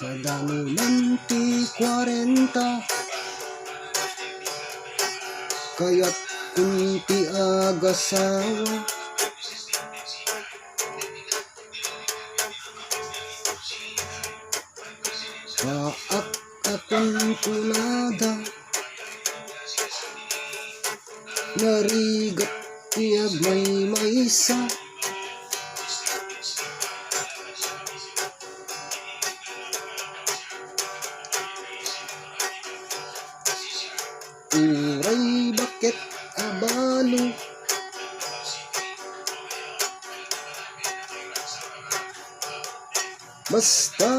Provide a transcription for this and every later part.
Madami ng T40, kaya't kunti agasawa. Paak akong kunada, narigat tiyag may maysa. Uray bakit abalo, basta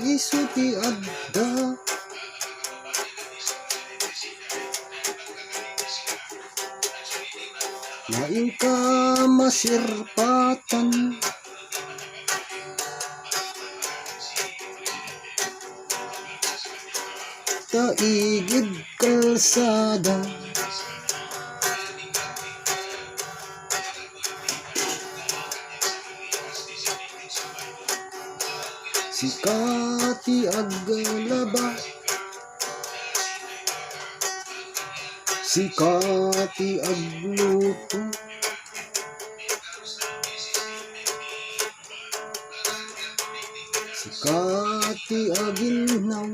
isuti adda. Laing ka masirpatan, taigid kalsada. Sikati aglaba, sikati agluto, sikati aginaw.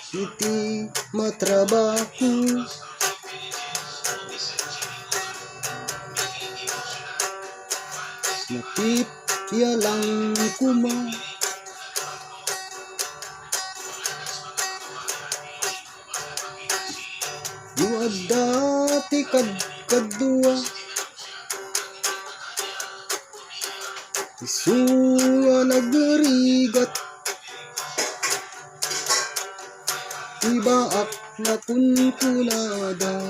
Iti matrabaho, matipya lang kuma. Luad dati kadua, isuwa nagrigat. Ibaak na kunkulada,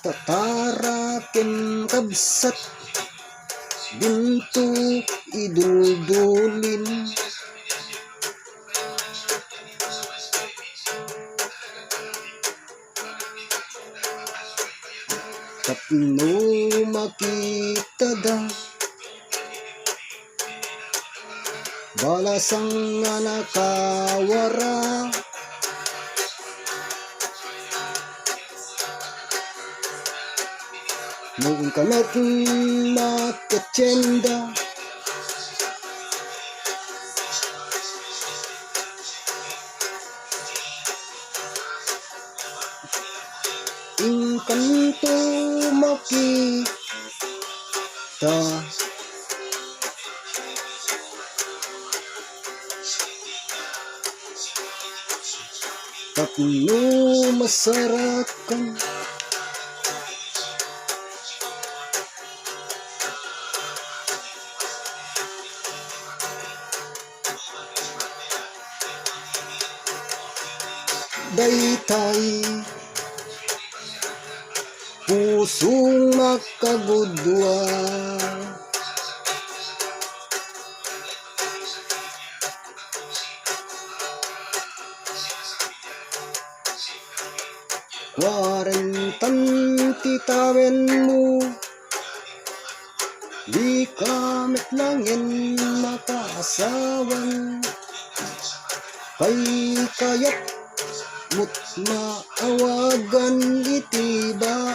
tatarakin kabsat, binto idudulin. Tapno makita da, balasang nga nakawara. Noong kamat makatsenda, inkanto makita. Tapno masarakan, daytay pusong makagudwa. Warentan titawen mo, di kamit langin makaasawan. Kay kaya't mut maawagan itibaat.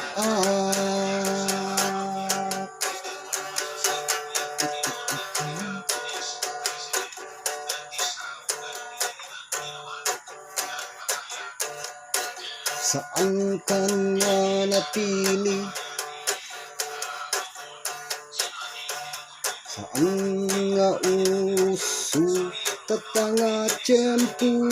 Saan kanya napili? Saan nga uso tatanga tiyempo?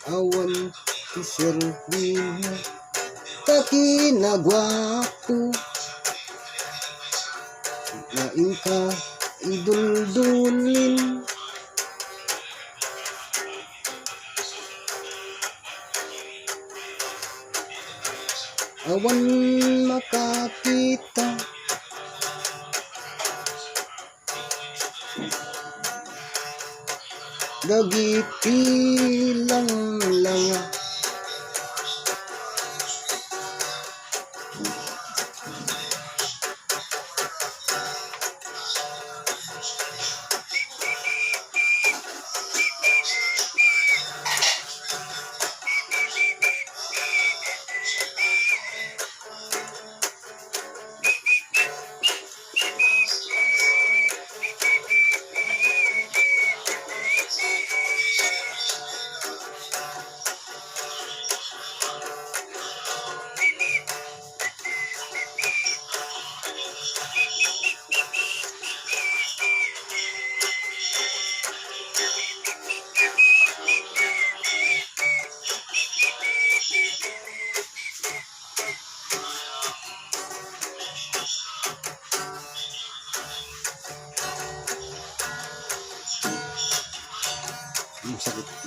Awan ti Servina takinagwapo laing ka iduldulin. Awan makakita gagipilang langa. Sakit.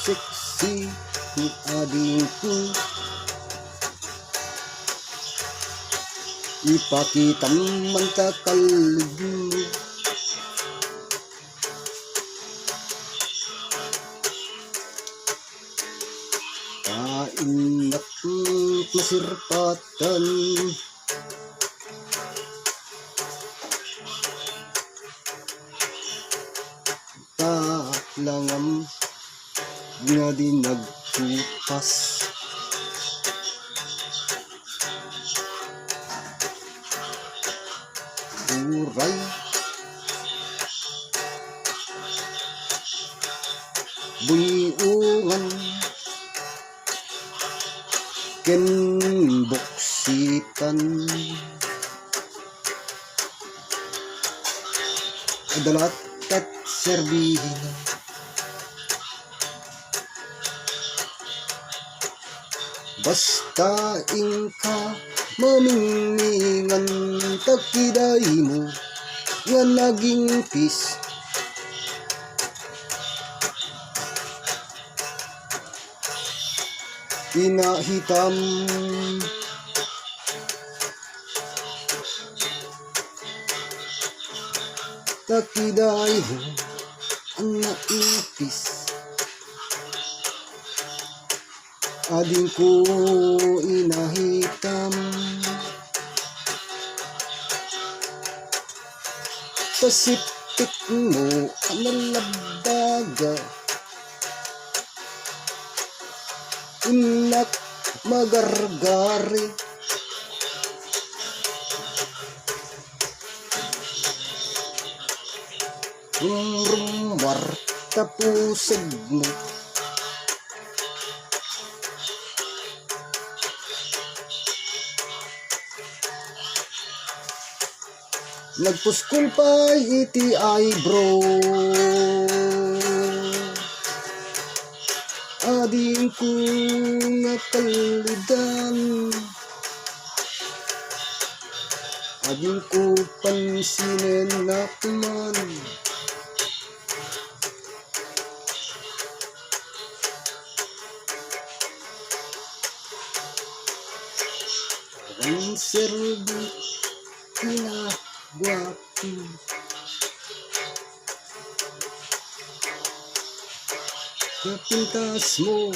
Seksi ni adingku, ipakita man takalbo. Kain at masirpatan, talangam nga di nagtupas. Uray buyuungan ken buksitan, adalat at serbihin. Basta ingka mamingningan takiday mo nga naging pis. Inahitam takiday mo ang naipis. Ading ko inahitam pasipit mo analabaga, inak magargari. Rumar tapusag mo nagpuskol pa iti eyebrow. Ading ko nga kalidan, Di ko pansinin na man. Ang serbi kinagwapo. Kapintas mo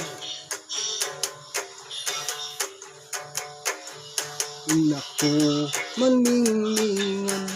naku maningningan.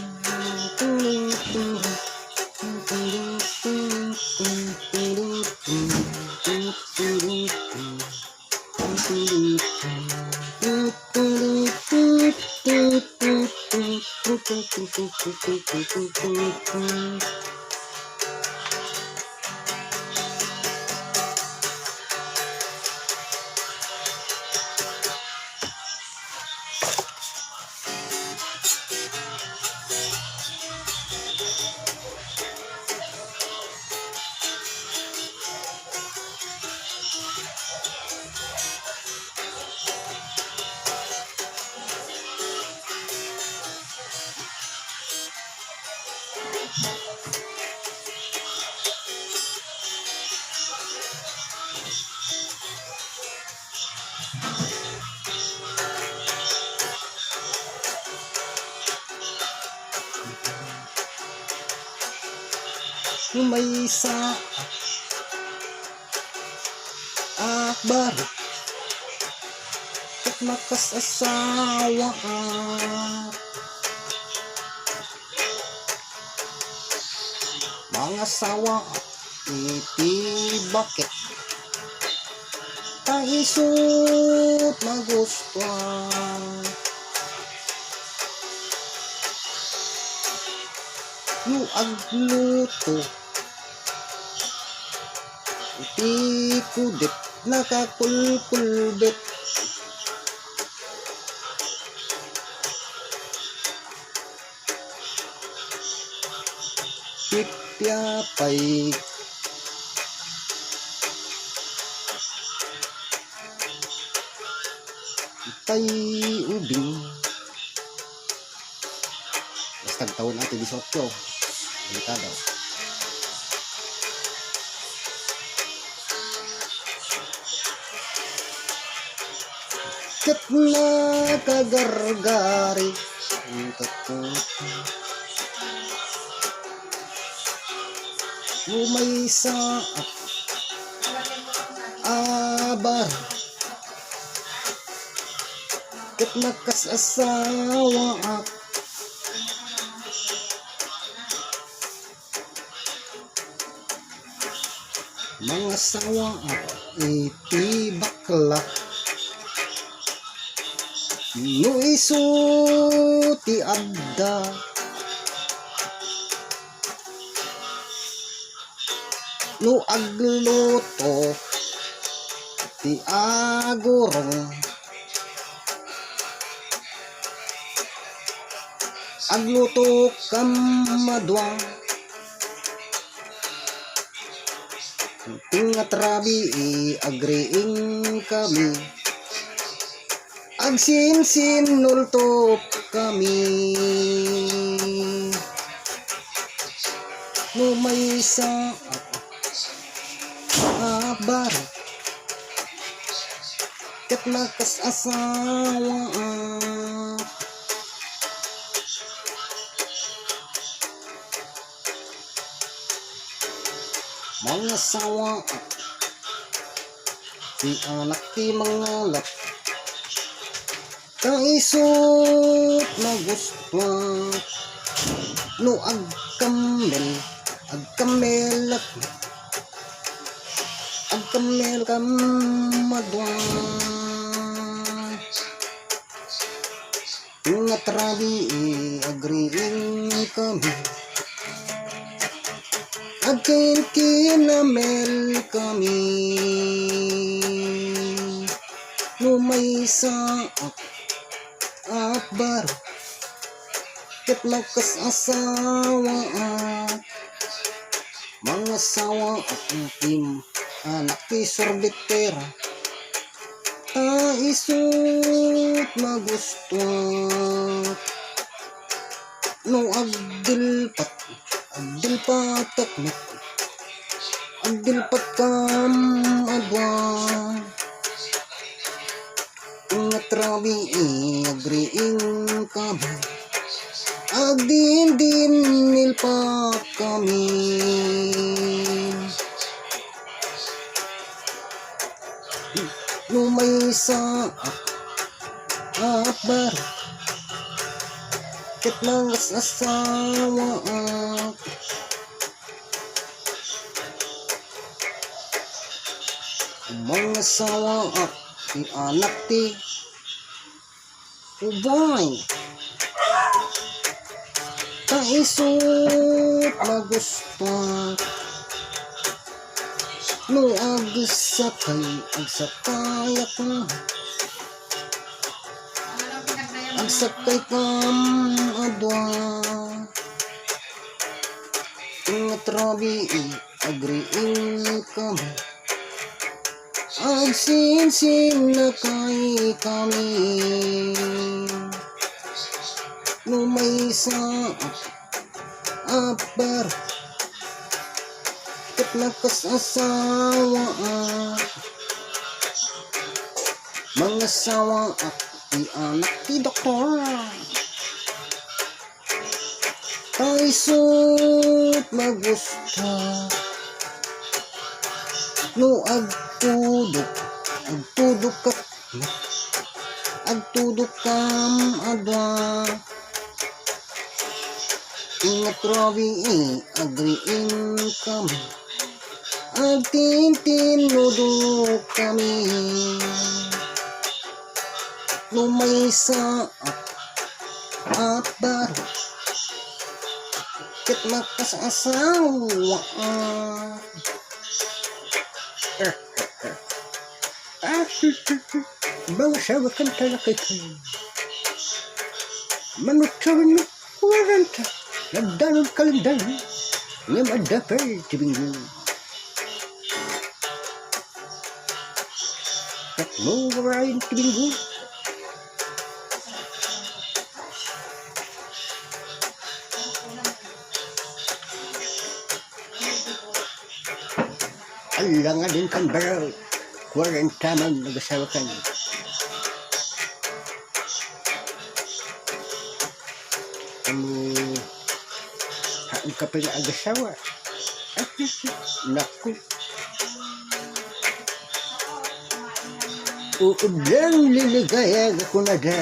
May sa akbar at makasasawa mga sawa iti bakit taisot magustuhan yu agluto iti kudet nakakulkulbet pipyapay itay ubing bastag taon natin 18 delikado. Kat nakagargari umay sa abar kat nakasasawa mga sawa iti bakla no iso ti adda no agluto ti agurong agluto kamadwang tingat rabi agreing kami agsin-sin nultop kami no may sa abar kat nakasasawa mga sawa si anak ti mangalap kaisot na gusto no agkamel kamadwang ngatrabi agreeing kami agkin kinamel kami no may sa akbar ket makasasawa mga sawa aking anak ti sorbetera taisot magustuhan No agdil pataknak, agdil patkam adwan. Ngatrabi agriing kami, agdin din nilpak kami. Lumay sa akbar, ket langas asawa ak. Mga asawa ak, ti anak ti ubay. Kaisot magustuhan, no agsakay ako. Agsakay kam adwa. Ngatrabi agriing kami, agsinsin na kay kami. Lumay sa akbar, ket lakas asawa ak. Mga asawa ak, ti anak ti doktor. Kaisot magusta, no agtudok kam adwa. Ngatrabi agriing kami, agtintinudok kami. Lumay sa akbar, ket lakas asawa ak. Bang asawa kan talakay kayo, manutsawan mo waranta. Nagdanon kalindan, nga madapay tibinggo. Kat mo warayin tibinggo. Alang nga din kan baral, 40 man nag-asawa kan. Ang kapil na agasawa. Naku. Uudang liligaya ako na da.